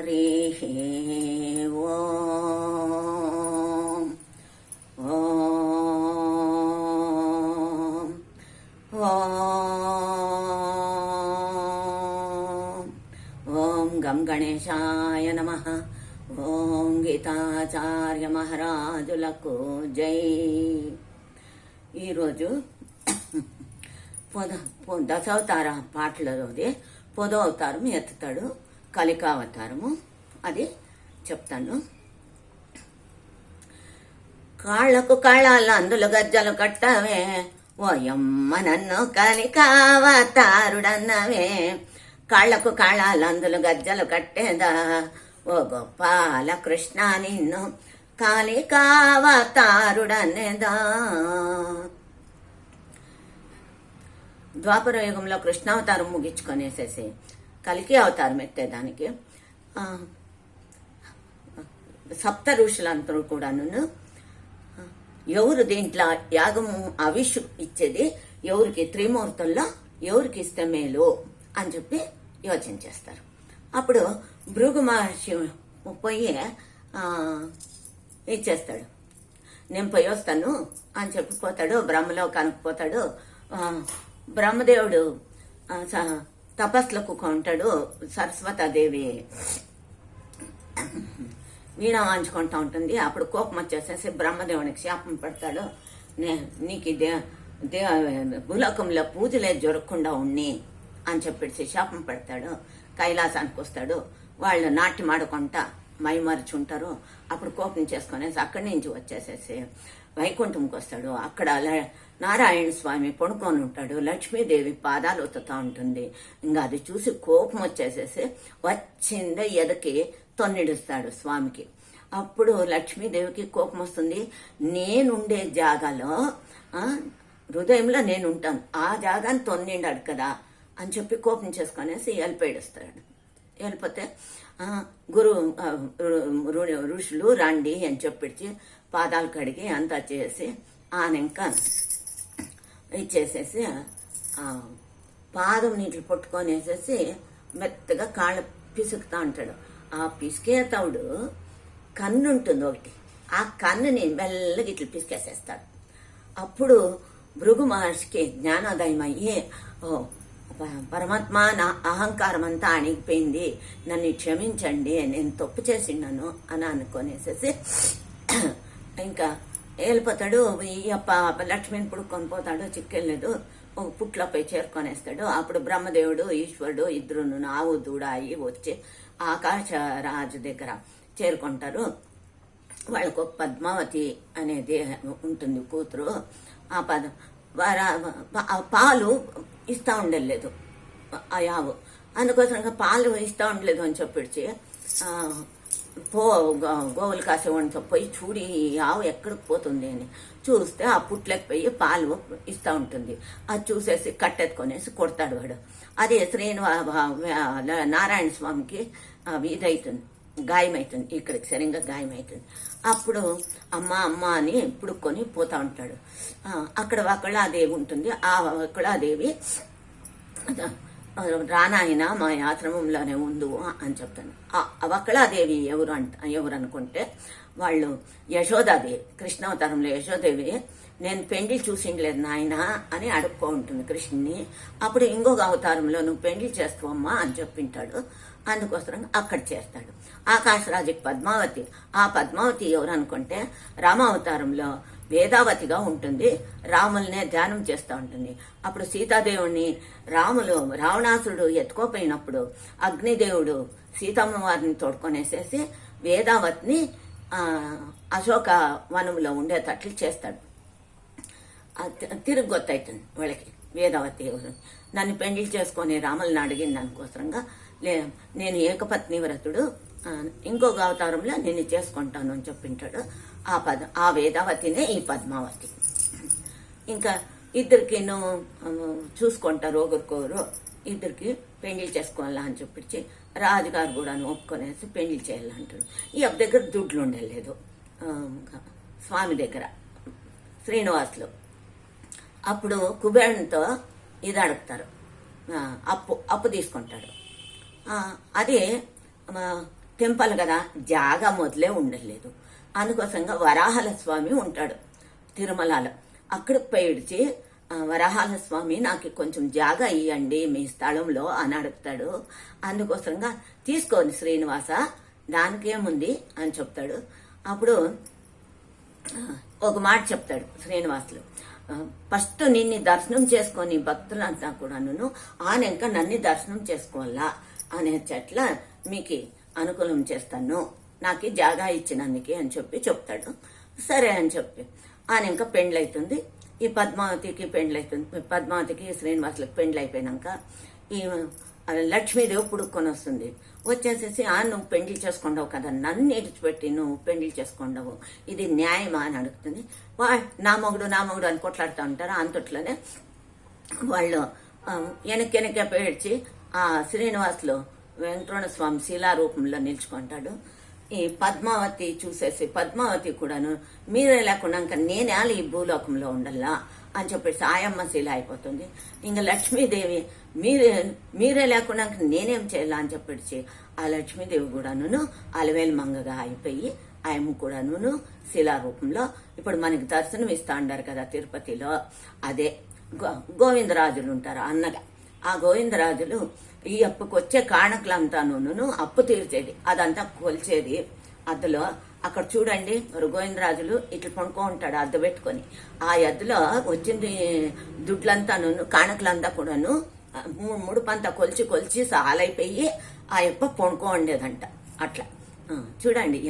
హరి ఓం ఓం ఓం ఓం గం గణేశాయ నమః. ఓం గీతాచార్య మహారాజులకు జై. ఈరోజు దశావతార పాటలలోది పొదో అవతారం ఎత్తుతాడు, కలికావతారము, అది చెప్తాను. కాళ్లకు కాళ్ళాలు అందులు గజ్జలు కట్టవే, ఓయమ్మ నన్ను కలికావతారుడన్నవే. కాళ్లకు కాళ్ళాలు అందులు గజ్జలు కట్టేదా, ఓ గోపాల కృష్ణ నిన్ను కలికావతారుడనేదా. ద్వాపర యుగంలో కృష్ణావతారం ముగించుకొనేసేసి కలికి అవతారం ఎత్తేదానికి సప్త ఋషులందరూ కూడాను ఎవరు దీంట్లో యాగము అవిషు ఇచ్చేది, ఎవరికి త్రిమూర్తుల్లో ఎవరికి ఇస్తే మేలు అని చెప్పి యోచన చేస్తారు. అప్పుడు భృగు మహర్షి పోయి ఇచ్చేస్తాడు. నేను పోయి వస్తాను అని చెప్పిపోతాడు. బ్రహ్మలోకానికి పోతాడు. బ్రహ్మదేవుడు తపస్సులకు కొంటాడు. సరస్వతాదేవి వీణ వాంచుకుంటా ఉంటుంది. అప్పుడు కోపం వచ్చేసేసి బ్రహ్మదేవునికి శాపం పెడతాడు. నీకు భూలోకంలో పూజలే జరగకుండా ఉన్ని అని చెప్పేసి శాపం పెడతాడు. కైలాసానికి వస్తాడు. వాళ్ళు నాట్యం ఆడుకుంటా మైమరుచుంటారు. అప్పుడు కోపం చేసుకునేసి అక్కడి నుంచి వచ్చేసేసి వైకుంఠంకి వస్తాడు. అక్కడ నారాయణ స్వామి పడుకొని ఉంటాడు. లక్ష్మీదేవి పాదాలు ఉతుతా ఉంటుంది. ఇంకా అది చూసి కోపం వచ్చేసేసి వచ్చిందే ఎదకి తొన్నిడుస్తాడు స్వామికి. అప్పుడు లక్ష్మీదేవికి కోపం వస్తుంది. నేనుండే జాగాలో హృదయంలో నేనుంటాను, ఆ జాగాని తొన్నిండాడు కదా అని చెప్పి కోపం చేసుకునేసి వెళ్ళిపోయిస్తాడు. వెళ్ళిపోతే ఋషులు రండి అని చెప్పి పాదాలు కడిగి అంతా చేసి ఇంకా ఇచ్చేసేసి పాదం నీటిని పట్టుకొనేసేసి మెత్తగా కాళ్ళు పిసుకుతా ఉంటాడు. ఆ పిసికే తవుడు కన్ను ఉంటుంది ఒకటి, ఆ కన్నుని మెల్లగా ఇట్లా పిసికేసేస్తాడు. అప్పుడు భృగు మహర్షికి జ్ఞానోదయం అయ్యి, ఓ పరమాత్మ, నా అహంకారం అంతా అణిగిపోయింది, నన్ను క్షమించండి, నేను తప్పు చేసిన్నాను అని అనుకునేసేసి ఇంకా వెళ్ళిపోతాడు. లక్ష్మిని పుడుకొని పోతాడు. చిక్కెళ్ళలేదు. ఒక పుట్లపై చేరుకొనేస్తాడు. అప్పుడు బ్రహ్మదేవుడు ఈశ్వరుడు ఇద్దరును ఆవు దూడ అయ్యి వచ్చి ఆకాశరాజు దగ్గర చేరుకుంటారు. వాళ్ళకు ఒక పద్మావతి అనేది ఉంటుంది కూతురు. ఆ పాలు ఇస్తా ఉండలేదు ఆ యావు. అందుకోసం పాలు ఇస్తా ఉండలేదు అని చెప్పి గోవులు కాసేవాడితో పోయి చూడి ఆవు ఎక్కడికి పోతుంది అని చూస్తే ఆ పుట్లకి పోయి పాలు ఇస్తా ఉంటుంది. అది చూసేసి కట్టెత్తుకొనేసి కొడతాడు వాడు. అది నారాయణ స్వామికి ఇదవుతుంది, గాయమవుతుంది, ఇక్కడికి సరిగ్గా గాయమవుతుంది. అప్పుడు అమ్మ అమ్మ అని పుడుక్కొని పోతా ఉంటాడు. అక్కడ వకళాదేవి ఉంటుంది. ఆ వకళాదేవి రానాయన మా ఆశ్రమంలోనే ఉండు అని చెప్తాను. వకళాదేవి ఎవరు అనుకుంటే వాళ్ళు యశోదాదేవి, కృష్ణావతారంలో యశోదేవి నేను పెండ్లి చూసిండలేదు నాయన అని అడుక్కో ఉంటుంది కృష్ణుని. అప్పుడు ఇంకొక అవతారంలో నువ్వు పెండ్లి చేస్తావమ్మా అని చెప్పింటాడు. అందుకోసం అక్కడ చేస్తాడు. ఆకాశరాజుకి పద్మావతి. ఆ పద్మావతి ఎవరు అనుకుంటే రామావతారంలో వేదావతిగా ఉంటుంది. రాములనే ధ్యానం చేస్తూ ఉంటుంది. అప్పుడు సీతాదేవుని రావణాసురుడు ఎత్తుకోపోయినప్పుడు అగ్నిదేవుడు సీతమ్మ వారిని తోడుకొనేసేసి వేదావతిని అశోక వనంలో ఉండేటట్లు చేస్తాడు. తిరిగి గుర్తవుతుంది వాళ్ళకి వేదావతి ఎవరు. నన్ను పెండ్లి చేసుకొని రాములను అడిగిన దానికోసంగా నేను ఏకపత్ని వ్రతుడు, ఇంకొక అవతారంలో నేను చేసుకుంటాను అని చెప్పింటాడు. ఆ వేదావతినే ఈ పద్మావతి. ఇంకా ఇద్దరికి చూసుకుంటారు ఒకరికొకరు. ఇద్దరికి పెళ్లి చేసుకోవాలా అని చెప్పి రాజుగారు కూడా ఒప్పుకొనేసి పెళ్లి చేయాలంటాడు. ఈ దగ్గర దుడ్లు ఉండలేదు స్వామి దగ్గర, శ్రీనివాసులు. అప్పుడు కుబేరునితో ఇది అడుగుతారు, అప్పు తీసుకుంటాడు. అది తెంపాలి కదా, జాగా మొదలే ఉండలేదు. అందుకోసంగా వరాహల స్వామి ఉంటాడు తిరుమలలో. అక్కడికి పోయిడిచి వరాహాల స్వామి నాకు కొంచెం జాగా ఇవ్వండి మీ స్థలంలో అని అడుగుతాడు. అందుకోసంగా తీసుకోండి శ్రీనివాస, దానికేముంది అని చెప్తాడు. అప్పుడు ఒక మాట చెప్తాడు శ్రీనివాసులు, ఫస్ట్ నిన్ను దర్శనం చేసుకొని భక్తులంతా కూడాను ఆనెంక నన్ను దర్శనం చేసుకోవాలా అనే చెట్ల మీకు అనుకూలం చేస్తాను, నాకు జాగా ఇచ్చినందుకే అని చెప్తాడు. సరే అని చెప్పి ఆనెంక పెండ్లైతుంది. ఈ పద్మావతికి పెండ్లైతుంది. పద్మావతికి శ్రీనివాసులకు పెండ్లైపోయినాక ఈ లక్ష్మీదేవి పుడుక్కొని వస్తుంది. వచ్చేసేసి నువ్వు పెండ్లి చేసుకుంటావు కదా, నన్ను ఇడిచిపెట్టి నువ్వు పెండ్లి చేసుకుంటావు, ఇది న్యాయమా అని అడుగుతుంది. నా మొగుడు అని కొట్లాడుతూ ఉంటారు. అంతట్లోనే వాళ్ళు వెనక్కి పేడ్చి ఆ శ్రీనివాసులు వెంకటరమణ స్వామి శిలా రూపంలో నిల్చుకుంటాడు. ఈ పద్మావతి చూసేసి పద్మావతి కూడాను మీరే లేకుండా ఇంకా నేనే ఈ భూలోకంలో ఉండల్లా అని చెప్పేసి ఆయమ్మ శిల అయిపోతుంది. ఇంకా లక్ష్మీదేవి మీరే లేకుండా నేనేం చేయాలా అని చెప్పేసి ఆ లక్ష్మీదేవి కూడాను అలవేలు మంగగా అయిపోయి ఆయమ్మ కూడాను శిలారూపంలో ఇప్పుడు మనకి దర్శనం ఇస్తా ఉంటారు కదా తిరుపతిలో. అదే గోవిందరాజులు ఉంటారు అన్నగా. ఆ గోవిందరాజులు ఈ అప్పుకు వచ్చే కాణకులంతాను అప్పు తీర్చేది, అదంతా కొలిచేది అద్దులో. అక్కడ చూడండి గోవిందరాజులు ఇట్లా పడుకో ఉంటాడు అద్దు పెట్టుకొని. ఆ అద్దులో వచ్చింది దుడ్లంతాను కాణకులంతా కూడాను ముడుపంతా కొలిచి సాలైపోయి ఆ యప్ప పడుకో ఉండేదంట. అట్లా చూడండి.